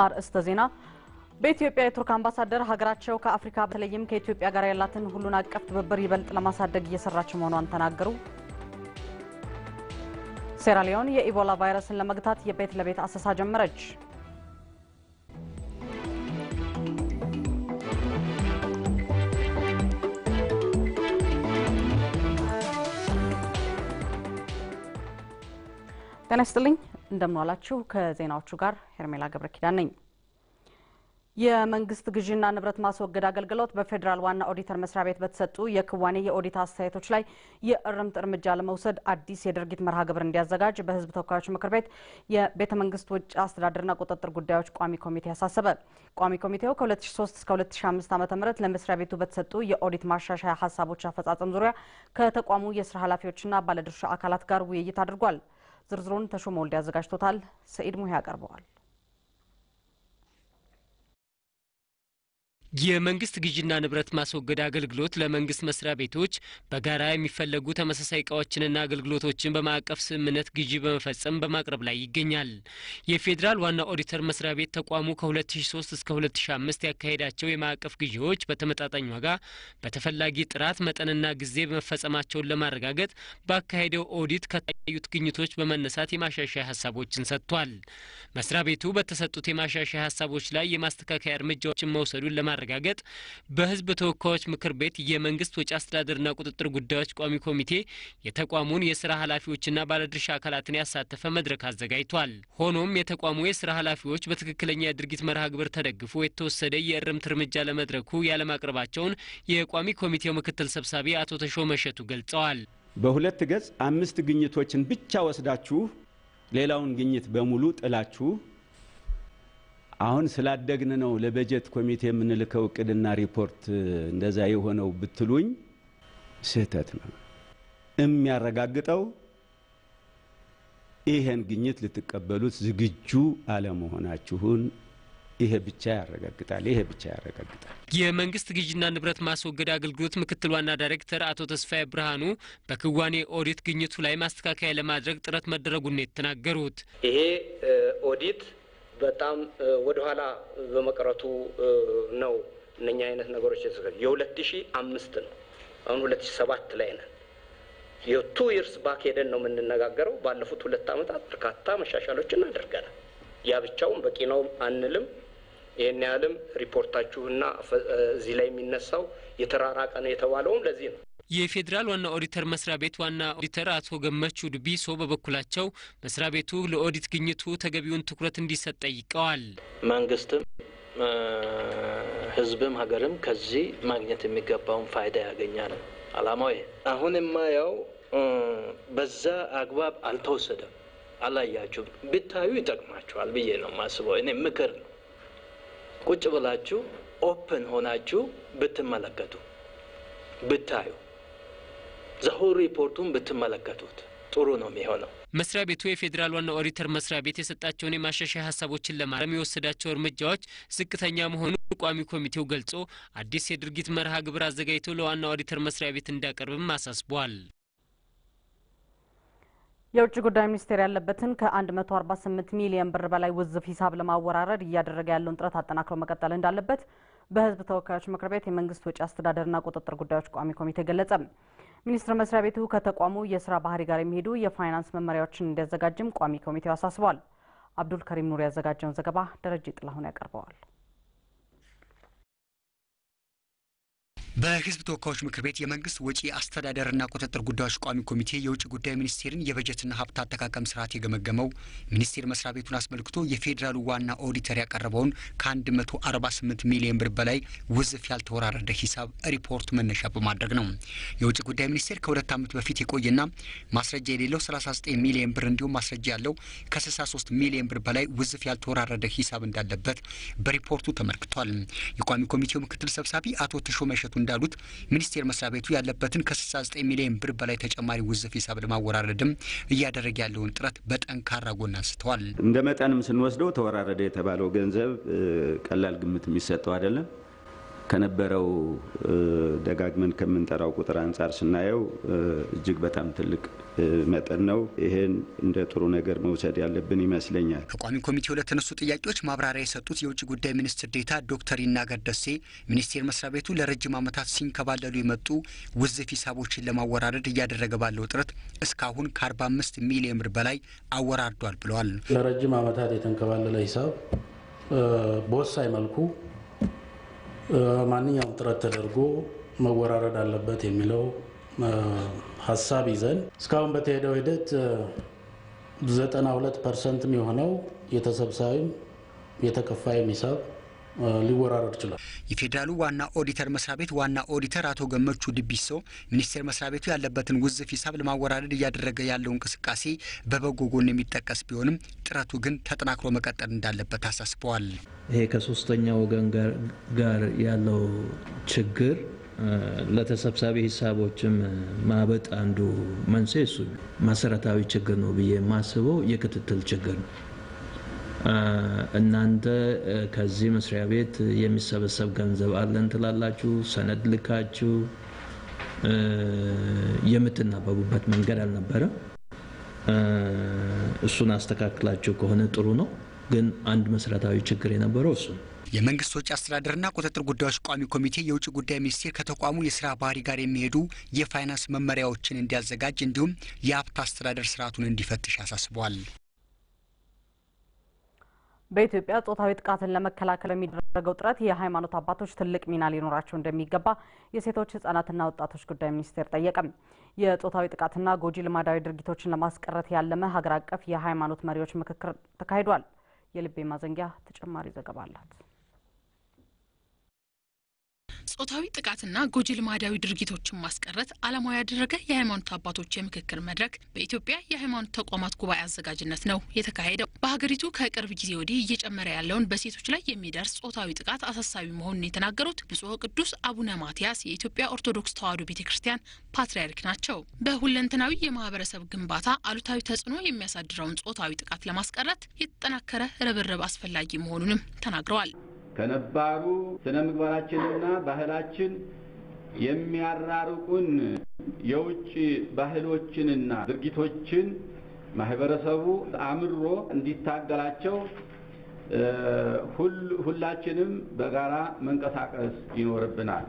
አርእስተ ዜና በኢትዮጵያ የቱርክ አምባሳደር ሀገራቸው ከአፍሪካ በተለይም ከኢትዮጵያ ጋር ያላትን ሁሉን አቀፍ ትብብር ይበልጥ ለማሳደግ እየሰራች መሆኗን ተናገሩ። ሴራሊዮን የኢቦላ ቫይረስን ለመግታት የቤት ለቤት አሰሳ ጀመረች። ጤና ይስጥልኝ እንደምን ዋላችሁ። ከዜናዎቹ ጋር ሄርሜላ ገብረኪዳን ነኝ። የመንግስት ግዥና ንብረት ማስወገድ አገልግሎት በፌደራል ዋና ኦዲተር መስሪያ ቤት በተሰጡ የክዋኔ የኦዲት አስተያየቶች ላይ የእርምት እርምጃ ለመውሰድ አዲስ የድርጊት መርሃ ግብር እንዲያዘጋጅ በህዝብ ተወካዮች ምክር ቤት የቤተ መንግስት ውጭ አስተዳደርና ቁጥጥር ጉዳዮች ቋሚ ኮሚቴ ያሳሰበ። ቋሚ ኮሚቴው ከ2003 እስከ 2005 ዓ.ም ለመስሪያ ቤቱ በተሰጡ የኦዲት ማሻሻያ ሀሳቦች አፈጻጸም ዙሪያ ከተቋሙ የስራ ኃላፊዎችና ባለድርሻ አካላት ጋር ውይይት አድርጓል። ዝርዝሩን ተሾመ ወልድ ያዘጋጅቶታል። ሰኢድ ሙሂ ያቀርበዋል። የመንግስት ግዥና ንብረት ማስወገድ አገልግሎት ለመንግስት መስሪያ ቤቶች በጋራ የሚፈልጉ ተመሳሳይ ዕቃዎችንና አገልግሎቶችን በማዕቀፍ ስምምነት ግዢ በመፈጸም በማቅረብ ላይ ይገኛል። የፌደራል ዋና ኦዲተር መስሪያ ቤት ተቋሙ ከ2003 እስከ 2005 ያካሄዳቸው የማዕቀፍ ግዢዎች በተመጣጣኝ ዋጋ በተፈላጊ ጥራት መጠንና ጊዜ በመፈጸማቸውን ለማረጋገጥ ባካሄደው ኦዲት ከታዩት ግኝቶች በመነሳት የማሻሻያ ሀሳቦችን ሰጥቷል። መስሪያ ቤቱ በተሰጡት የማሻሻያ ሀሳቦች ላይ የማስተካከያ እርምጃዎችን መውሰዱን ለማረጋገጥ በህዝብ ተወካዮች ምክር ቤት የመንግስት ወጪ አስተዳደርና ቁጥጥር ጉዳዮች ቋሚ ኮሚቴ የተቋሙን የስራ ኃላፊዎችና ባለድርሻ አካላትን ያሳተፈ መድረክ አዘጋጅቷል። ሆኖም የተቋሙ የስራ ኃላፊዎች በትክክለኛ የድርጊት መርሃ ግብር ተደግፎ የተወሰደ የእርምት እርምጃ ለመድረኩ ያለማቅረባቸውን የቋሚ ኮሚቴው ምክትል ሰብሳቢ አቶ ተሾመ እሸቱ ገልጸዋል። በሁለት ገጽ 5 ግኝቶችን ብቻ ወስዳችሁ ሌላውን ግኝት በሙሉ ጥላችሁ አሁን ስላደግን ነው ለበጀት ኮሚቴ የምንልከው ቅድና ሪፖርት እንደዛ የሆነው ብትሉኝ ስህተት ነው። የሚያረጋግጠው ይሄን ግኝት ልትቀበሉት ዝግጁ አለመሆናችሁን ይሄ ብቻ ያረጋግጣል። የመንግስት ግዥና ንብረት ማስወገድ አገልግሎት ምክትል ዋና ዳይሬክተር አቶ ተስፋዬ ብርሃኑ በክዋኔ ኦዲት ግኝቱ ላይ ማስተካከያ ለማድረግ ጥረት መደረጉን የተናገሩት ይሄ ኦዲት በጣም ወደ ኋላ በመቀረቱ ነው እነኛ አይነት ነገሮች የ2005 ነው። አሁን 2007 ላይ ነን። የ2 years ባክ ሄደን ነው የምንነጋገረው። ባለፉት 2 ዓመታት በርካታ መሻሻሎችን አድርገናል። ያ ብቻውን በቂ ነው አንልም። ይሄን ያህልም ሪፖርታችሁና እዚህ ላይ የሚነሳው የተራራቀ ነው የተባለውም ለዚህ ነው። የፌደራል ዋና ኦዲተር መስሪያ ቤት ዋና ኦዲተር አቶ ገመቹ ዱቢሶ በበኩላቸው መስሪያ ቤቱ ለኦዲት ግኝቱ ተገቢውን ትኩረት እንዲሰጥ ጠይቀዋል። መንግስትም ህዝብም ሀገርም ከዚህ ማግኘት የሚገባውን ፋይዳ ያገኛል። አላማው አሁን የማየው በዛ አግባብ አልተወሰደም። አላያችሁ ብታዩ ይጠቅማችኋል ብዬ ነው ማስበው። እኔ ምክር ነው። ቁጭ ብላችሁ ኦፕን ሆናችሁ ብትመለከቱ ብታዩ ዘሆል ሪፖርቱን ብትመለከቱት ጥሩ ነው የሚሆነው። መስሪያ ቤቱ የፌደራል ዋና ኦዲተር መስሪያ ቤት የሰጣቸውን የማሻሻያ ሀሳቦችን ለማረም የወሰዳቸው እርምጃዎች ዝቅተኛ መሆኑን ቋሚ ኮሚቴው ገልጾ አዲስ የድርጊት መርሃ ግብር አዘጋጅቶ ለዋና ኦዲተር መስሪያ ቤት እንዲያቀርብም አሳስቧል። የውጭ ጉዳይ ሚኒስቴር ያለበትን ከ148 ሚሊዮን ብር በላይ ውዝፍ ሂሳብ ለማወራረድ እያደረገ ያለውን ጥረት አጠናክሮ መቀጠል እንዳለበት በህዝብ ተወካዮች ምክር ቤት የመንግስት ወጪ አስተዳደርና ቁጥጥር ጉዳዮች ቋሚ ኮሚቴ ገለጸ። ሚኒስትር መስሪያ ቤቱ ከተቋሙ የስራ ባህሪ ጋር የሚሄዱ የፋይናንስ መመሪያዎችን እንዲያዘጋጅም ቋሚ ኮሚቴው አሳስቧል። አብዱል ከሪም ኑር ያዘጋጀውን ዘገባ ደረጀ ጥላሁን ያቀርበዋል። በህዝብ ተወካዮች ምክር ቤት የመንግስት ወጪ አስተዳደርና ቁጥጥር ጉዳዮች ቋሚ ኮሚቴ የውጭ ጉዳይ ሚኒስቴርን የበጀትና ሀብት አጠቃቀም ስርዓት የገመገመው ሚኒስቴር መስሪያ ቤቱን አስመልክቶ የፌደራሉ ዋና ኦዲተር ያቀረበውን ከ148 ሚሊዮን ብር በላይ ውዝፍ ያልተወራረደ ሂሳብ ሪፖርት መነሻ በማድረግ ነው። የውጭ ጉዳይ ሚኒስቴር ከ2 ዓመት በፊት የቆየና ማስረጃ የሌለው 39 ሚሊዮን ብር እንዲሁም ማስረጃ ያለው ከ63 ሚሊዮን ብር በላይ ውዝፍ ያልተወራረደ ሂሳብ እንዳለበት በሪፖርቱ ተመልክቷል። የቋሚ ኮሚቴው ምክትል ሰብሳቢ አቶ ተሾመ እሸቱ እንዳሉት ሚኒስቴር መስሪያ ቤቱ ያለበትን ከ69 ሚሊዮን ብር በላይ ተጨማሪ ውዝፍ ሂሳብ ለማወራረድም እያደረገ ያለውን ጥረት በጠንካራ ጎን አንስተዋል። እንደ መጠንም ስንወስደው ተወራረደ የተባለው ገንዘብ ቀላል ግምት የሚሰጠው አይደለም። ከነበረው ደጋግመን ከምንጠራው ቁጥር አንፃር ስናየው እጅግ በጣም ትልቅ መጠን ነው። ይሄን እንደ ጥሩ ነገር መውሰድ ያለብን ይመስለኛል። ከቋሚ ኮሚቴው ለተነሱ ጥያቄዎች ማብራሪያ የሰጡት የውጭ ጉዳይ ሚኒስትር ዴኤታ ዶክተር ይናገር ደሴ ሚኒስቴር መስሪያ ቤቱ ለረጅም ዓመታት ሲንከባለሉ የመጡ ውዝፍ ሂሳቦችን ለማወራረድ እያደረገ ባለው ጥረት እስካሁን ከ45 ሚሊዮን ብር በላይ አወራርዷል ብለዋል። ለረጅም ዓመታት የተንከባለለ ሂሳብ በወሳኝ መልኩ ማንኛውም ጥረት ተደርጎ መወራረድ አለበት የሚለው ሐሳብ ይዘን እስካሁን በተሄደው ሂደት 92% የሚሆነው የተሰብሳቢም የተከፋይም ሂሳብ ሊወራረድ ይችላል። የፌዴራሉ ዋና ኦዲተር መስሪያ ቤት ዋና ኦዲተር አቶ ገመቹ ድቢሶ ሚኒስቴር መስሪያ ቤቱ ያለበትን ውዝፍ ሂሳብ ለማወራረድ እያደረገ ያለው እንቅስቃሴ በበጎ ጎን የሚጠቀስ ቢሆንም ጥረቱ ግን ተጠናክሮ መቀጠል እንዳለበት አሳስበዋል። ይሄ ከሶስተኛ ወገን ጋር ያለው ችግር ለተሰብሳቢ ሂሳቦችም ማበጥ አንዱ መንስኤ እሱ መሰረታዊ ችግር ነው ብዬ የማስበው የክትትል ችግር ነው። እናንተ ከዚህ መስሪያ ቤት የሚሰበሰብ ገንዘብ አለን ትላላችሁ፣ ሰነድ ልካችሁ የምትናበቡበት መንገድ አልነበረ። እሱን አስተካክላችሁ ከሆነ ጥሩ ነው። ግን አንድ መሰረታዊ ችግር የነበረው እሱ ነው። የመንግስት ወጪ አስተዳደርና ቁጥጥር ጉዳዮች ቋሚ ኮሚቴ የውጭ ጉዳይ ሚኒስቴር ከተቋሙ የስራ ባህሪ ጋር የሚሄዱ የፋይናንስ መመሪያዎችን እንዲያዘጋጅ እንዲሁም የሀብት አስተዳደር ስርዓቱን እንዲፈትሽ አሳስቧል። በኢትዮጵያ ጾታዊ ጥቃትን ለመከላከል የሚደረገው ጥረት የሃይማኖት አባቶች ትልቅ ሚና ሊኖራቸው እንደሚገባ የሴቶች ህጻናትና ወጣቶች ጉዳይ ሚኒስቴር ጠየቀ። የጾታዊ ጥቃትና ጎጂ ልማዳዊ ድርጊቶችን ለማስቀረት ያለመ ሀገር አቀፍ የሃይማኖት መሪዎች ምክክር ተካሂዷል። የልቤ ማዘንጊያ ተጨማሪ ዘገባ አላት። ጾታዊ ጥቃትና ጎጂ ልማዳዊ ድርጊቶችን ማስቀረት ዓላማው ያደረገ የሃይማኖት አባቶች የምክክር መድረክ በኢትዮጵያ የሃይማኖት ተቋማት ጉባኤ አዘጋጅነት ነው የተካሄደው። በሀገሪቱ ከቅርብ ጊዜ ወዲህ እየጨመረ ያለውን በሴቶች ላይ የሚደርስ ጾታዊ ጥቃት አሳሳቢ መሆኑን የተናገሩት ብፁዕ ቅዱስ አቡነ ማትያስ የኢትዮጵያ ኦርቶዶክስ ተዋሕዶ ቤተክርስቲያን ፓትርያርክ ናቸው። በሁለንተናዊ የማህበረሰብ ግንባታ አሉታዊ ተጽዕኖ የሚያሳድረውን ጾታዊ ጥቃት ለማስቀረት የተጠናከረ ርብርብ አስፈላጊ መሆኑንም ተናግረዋል። ከነባሩ ስነ ምግባራችንና ባህላችን የሚያራርቁን የውጭ ባህሎችንና ድርጊቶችን ማህበረሰቡ አምሮ እንዲታገላቸው ሁላችንም በጋራ መንቀሳቀስ ይኖርብናል።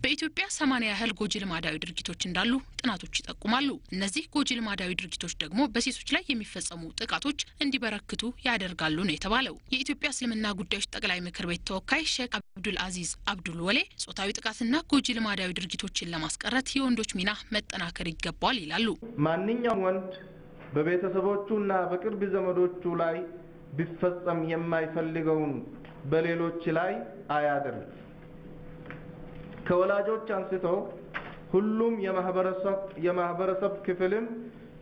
በኢትዮጵያ 80 ያህል ጎጂ ልማዳዊ ድርጊቶች እንዳሉ ጥናቶች ይጠቁማሉ። እነዚህ ጎጂ ልማዳዊ ድርጊቶች ደግሞ በሴቶች ላይ የሚፈጸሙ ጥቃቶች እንዲበረክቱ ያደርጋሉ ነው የተባለው። የኢትዮጵያ እስልምና ጉዳዮች ጠቅላይ ምክር ቤት ተወካይ ሼክ አብዱል አዚዝ አብዱል ወሌ ጾታዊ ጥቃትና ጎጂ ልማዳዊ ድርጊቶችን ለማስቀረት የወንዶች ሚና መጠናከር ይገባል ይላሉ። ማንኛውም ወንድ በቤተሰቦቹና በቅርብ ዘመዶቹ ላይ ቢፈጸም የማይፈልገውን በሌሎች ላይ አያደርግ። ከወላጆች አንስቶ ሁሉም የማህበረሰብ ክፍልም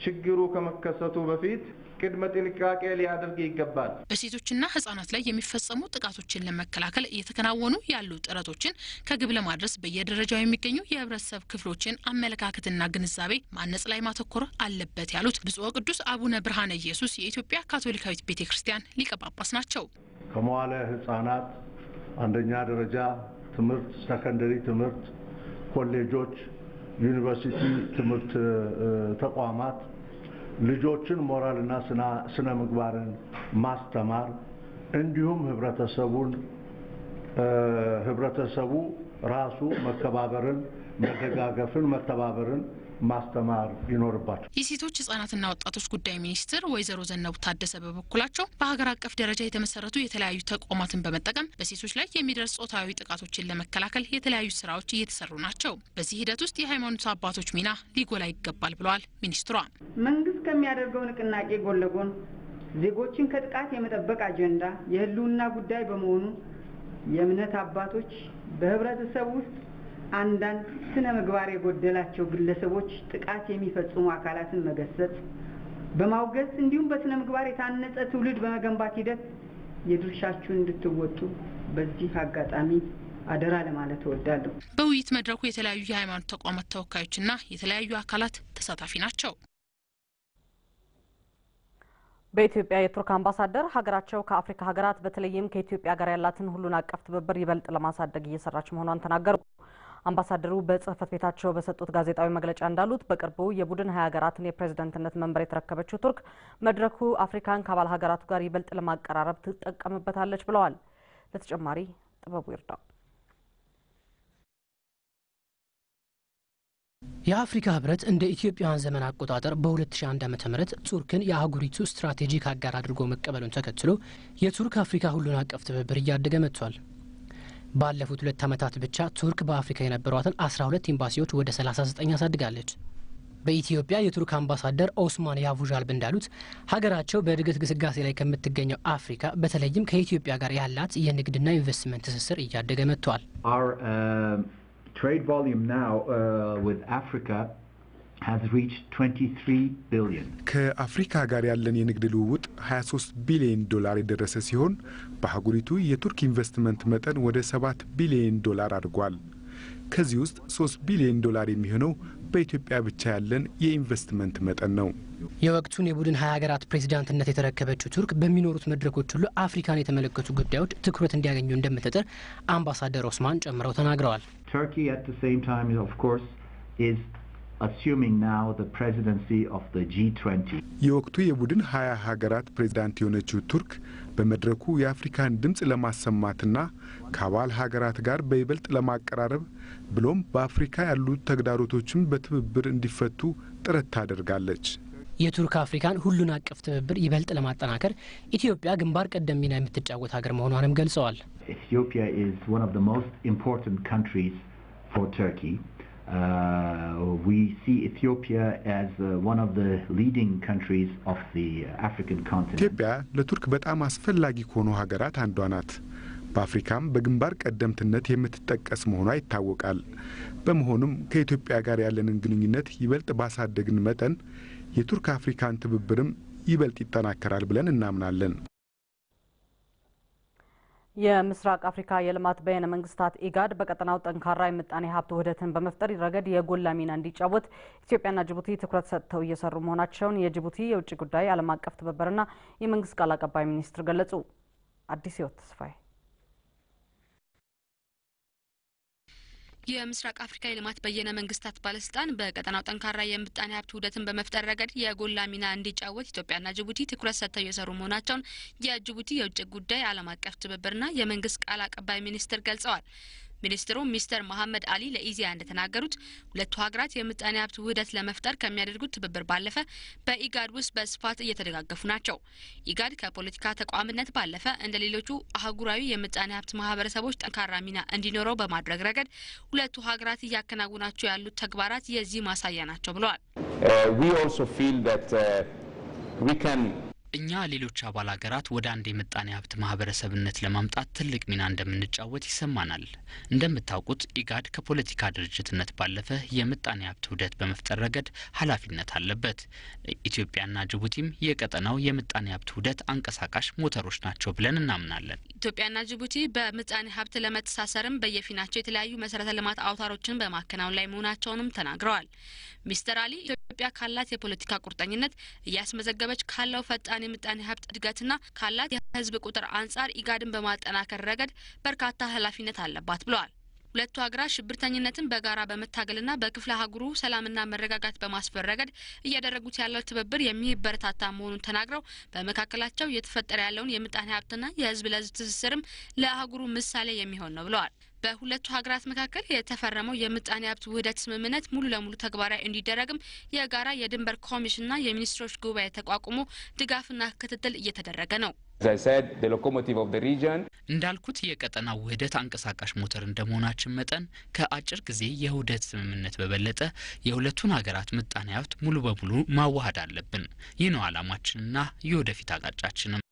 ችግሩ ከመከሰቱ በፊት ቅድመ ጥንቃቄ ሊያደርግ ይገባል። በሴቶችና ህጻናት ላይ የሚፈጸሙ ጥቃቶችን ለመከላከል እየተከናወኑ ያሉ ጥረቶችን ከግብ ለማድረስ በየደረጃው የሚገኙ የህብረተሰብ ክፍሎችን አመለካከትና ግንዛቤ ማነጽ ላይ ማተኮር አለበት ያሉት ብፁዕ ቅዱስ አቡነ ብርሃነ ኢየሱስ የኢትዮጵያ ካቶሊካዊት ቤተክርስቲያን ሊቀ ጳጳስ ናቸው። ከመዋለ ህጻናት አንደኛ ደረጃ ትምህርት፣ ሰከንደሪ ትምህርት፣ ኮሌጆች፣ ዩኒቨርሲቲ ትምህርት ተቋማት ልጆችን ሞራልና ስነ ምግባርን ማስተማር እንዲሁም ህብረተሰቡ ራሱ መከባበርን፣ መደጋገፍን፣ መተባበርን ማስተማር ይኖርባቸው። የሴቶች ህጻናትና ወጣቶች ጉዳይ ሚኒስትር ወይዘሮ ዘነቡ ታደሰ በበኩላቸው በሀገር አቀፍ ደረጃ የተመሰረቱ የተለያዩ ተቋማትን በመጠቀም በሴቶች ላይ የሚደርስ ጾታዊ ጥቃቶችን ለመከላከል የተለያዩ ስራዎች እየተሰሩ ናቸው። በዚህ ሂደት ውስጥ የሃይማኖት አባቶች ሚና ሊጎላ ይገባል ብለዋል ሚኒስትሯ። መንግስት ከሚያደርገው ንቅናቄ ጎን ለጎን ዜጎችን ከጥቃት የመጠበቅ አጀንዳ የህልውና ጉዳይ በመሆኑ የእምነት አባቶች በህብረተሰብ ውስጥ አንዳንድ ስነ ምግባር የጎደላቸው ግለሰቦች ጥቃት የሚፈጽሙ አካላትን መገሰጽ፣ በማውገዝ እንዲሁም በስነ ምግባር የታነጸ ትውልድ በመገንባት ሂደት የድርሻችሁን እንድትወጡ በዚህ አጋጣሚ አደራ ለማለት እወዳለሁ። በውይይት መድረኩ የተለያዩ የሃይማኖት ተቋማት ተወካዮችና የተለያዩ አካላት ተሳታፊ ናቸው። በኢትዮጵያ የቱርክ አምባሳደር ሀገራቸው ከአፍሪካ ሀገራት በተለይም ከኢትዮጵያ ጋር ያላትን ሁሉን አቀፍ ትብብር ይበልጥ ለማሳደግ እየሰራች መሆኗን ተናገሩ። አምባሳደሩ በጽህፈት ቤታቸው በሰጡት ጋዜጣዊ መግለጫ እንዳሉት በቅርቡ የቡድን 20 ሀገራትን የፕሬዝዳንትነት መንበር የተረከበችው ቱርክ መድረኩ አፍሪካን ከአባል ሀገራቱ ጋር ይበልጥ ለማቀራረብ ትጠቀምበታለች ብለዋል። ለተጨማሪ ጥበቡ ይርዳው። የአፍሪካ ህብረት እንደ ኢትዮጵያውያን ዘመን አቆጣጠር በ2001 ዓ.ም ቱርክን የአህጉሪቱ ስትራቴጂክ አጋር አድርጎ መቀበሉን ተከትሎ የቱርክ አፍሪካ ሁሉን አቀፍ ትብብር እያደገ መጥቷል። ባለፉት 2 ዓመታት ብቻ ቱርክ በአፍሪካ የነበሯትን 12 ኤምባሲዎች ወደ 39 አሳድጋለች። በኢትዮጵያ የቱርክ አምባሳደር ኦስማን ያቡጃልብ እንዳሉት ሀገራቸው በእድገት ግስጋሴ ላይ ከምትገኘው አፍሪካ በተለይም ከኢትዮጵያ ጋር ያላት የንግድና ኢንቨስትመንት ትስስር እያደገ መጥቷል። Trade volume now with Africa has reached 23 billion. ከአፍሪካ ጋር ያለን የንግድ ልውውጥ 23 ቢሊዮን ዶላር የደረሰ ሲሆን በአህጉሪቱ የቱርክ ኢንቨስትመንት መጠን ወደ 7 ቢሊዮን ዶላር አድጓል። ከዚህ ውስጥ 3 ቢሊዮን ዶላር የሚሆነው በኢትዮጵያ ብቻ ያለን የኢንቨስትመንት መጠን ነው። የወቅቱን የቡድን 20 ሀገራት ፕሬዝዳንትነት የተረከበችው ቱርክ በሚኖሩት መድረኮች ሁሉ አፍሪካን የተመለከቱ ጉዳዮች ትኩረት እንዲያገኙ እንደምትጥር አምባሳደር ኦስማን ጨምረው ተናግረዋል። Turkey at the same time of course is assuming now the presidency of the G20. የወቅቱ የቡድን 20 ሀገራት ፕሬዝዳንት የሆነችው ቱርክ በመድረኩ የአፍሪካን ድምጽ ለማሰማትና ከአባል ሀገራት ጋር በይበልጥ ለማቀራረብ ብሎም በአፍሪካ ያሉ ተግዳሮቶችን በትብብር እንዲፈቱ ጥረት ታደርጋለች። የቱርክ አፍሪካን ሁሉን አቀፍ ትብብር ይበልጥ ለማጠናከር ኢትዮጵያ ግንባር ቀደም ሚና የምትጫወት ሀገር መሆኗንም ገልጸዋል። Ethiopia is one of the most important countries for Turkey. We see Ethiopia as one of the leading countries of the African continent. ኢትዮጵያ ለቱርክ በጣም አስፈላጊ ከሆኑ ሀገራት አንዷ ናት። በአፍሪካም በግንባር ቀደምትነት የምትጠቀስ መሆኗ ይታወቃል። በመሆኑም ከኢትዮጵያ ጋር ያለንን ግንኙነት ይበልጥ ባሳደግን መጠን የቱርክ አፍሪካን ትብብርም ይበልጥ ይጠናከራል ብለን እናምናለን። የምስራቅ አፍሪካ የልማት በየነ መንግስታት ኢጋድ በቀጠናው ጠንካራ የምጣኔ ሀብት ውህደትን በመፍጠር ረገድ የጎላ ሚና እንዲጫወት ኢትዮጵያና ጅቡቲ ትኩረት ሰጥተው እየሰሩ መሆናቸውን የጅቡቲ የውጭ ጉዳይ ዓለም አቀፍ ትብብርና የመንግስት ቃል አቀባይ ሚኒስትር ገለጹ። አዲስ ህይወት ተስፋዬ የምስራቅ አፍሪካ የልማት በየነ መንግስታት ባለስልጣን በቀጠናው ጠንካራ የምጣኔ ሀብት ውህደትን በመፍጠር ረገድ የጎላ ሚና እንዲጫወት ኢትዮጵያና ጅቡቲ ትኩረት ሰጥተው እየሰሩ መሆናቸውን የጅቡቲ የውጭ ጉዳይ ዓለም አቀፍ ትብብርና የመንግስት ቃል አቀባይ ሚኒስትር ገልጸዋል። ሚኒስትሩ ሚስተር መሐመድ አሊ ለኢዜአ እንደተናገሩት ሁለቱ ሀገራት የምጣኔ ሀብት ውህደት ለመፍጠር ከሚያደርጉት ትብብር ባለፈ በኢጋድ ውስጥ በስፋት እየተደጋገፉ ናቸው። ኢጋድ ከፖለቲካ ተቋምነት ባለፈ እንደ ሌሎቹ አህጉራዊ የምጣኔ ሀብት ማህበረሰቦች ጠንካራ ሚና እንዲኖረው በማድረግ ረገድ ሁለቱ ሀገራት እያከናወናቸው ያሉት ተግባራት የዚህ ማሳያ ናቸው ብለዋል። እኛ ሌሎች አባል ሀገራት ወደ አንድ የምጣኔ ሀብት ማህበረሰብነት ለማምጣት ትልቅ ሚና እንደምንጫወት ይሰማናል። እንደምታውቁት ኢጋድ ከፖለቲካ ድርጅትነት ባለፈ የምጣኔ ሀብት ውህደት በመፍጠር ረገድ ኃላፊነት አለበት። ኢትዮጵያና ጅቡቲም የቀጠናው የምጣኔ ሀብት ውህደት አንቀሳቃሽ ሞተሮች ናቸው ብለን እናምናለን። ኢትዮጵያና ጅቡቲ በምጣኔ ሀብት ለመተሳሰርም በየፊናቸው የተለያዩ መሰረተ ልማት አውታሮችን በማከናወን ላይ መሆናቸውንም ተናግረዋል። ሚስተር አሊ ኢትዮጵያ ካላት የፖለቲካ ቁርጠኝነት እያስመዘገበች ካለው ፈጣን የምጣኔ ሀብት እድገትና ካላት የህዝብ ቁጥር አንጻር ኢጋድን በማጠናከር ረገድ በርካታ ኃላፊነት አለባት ብለዋል። ሁለቱ ሀገራት ሽብርተኝነትን በጋራ በመታገልና በክፍለ ሀገሩ ሰላምና መረጋጋት በማስፈን ረገድ እያደረጉት ያለው ትብብር የሚበረታታ መሆኑን ተናግረው በመካከላቸው እየተፈጠረ ያለውን የምጣኔ ሀብትና የህዝብ ለህዝብ ትስስርም ለአህጉሩ ምሳሌ የሚሆን ነው ብለዋል። በሁለቱ ሀገራት መካከል የተፈረመው የምጣኔ ሀብት ውህደት ስምምነት ሙሉ ለሙሉ ተግባራዊ እንዲደረግም የጋራ የድንበር ኮሚሽንና የሚኒስትሮች ጉባኤ ተቋቁሞ ድጋፍና ክትትል እየተደረገ ነው። እንዳልኩት የቀጠናው ውህደት አንቀሳቃሽ ሞተር እንደመሆናችን መጠን ከአጭር ጊዜ የውህደት ስምምነት በበለጠ የሁለቱን ሀገራት ምጣኔ ሀብት ሙሉ በሙሉ ማዋሃድ አለብን። ይህ ነው ዓላማችንና የወደፊት አቅጣጫችንም።